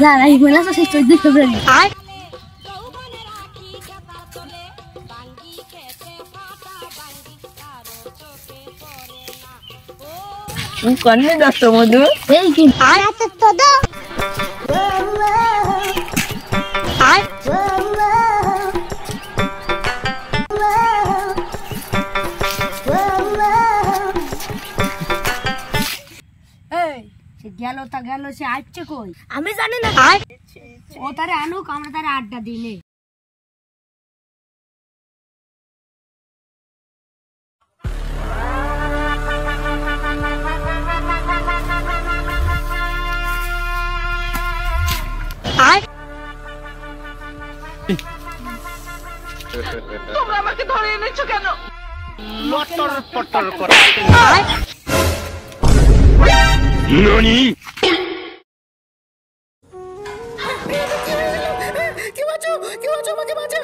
যারা এই বলা তো সেই 14 ফেব্রুয়ারি কন্যা দত্ত মধু এই কি আরে তো দাও গেল সে আসছে কই আমি জানি না ও তারে আনুক আমরা তারে আড্ডা দিই তোমরা আমাকে ধরে এনেছো কেন লটর পটর করে ননি কি বাঁচাও আমাকে বাঁচাও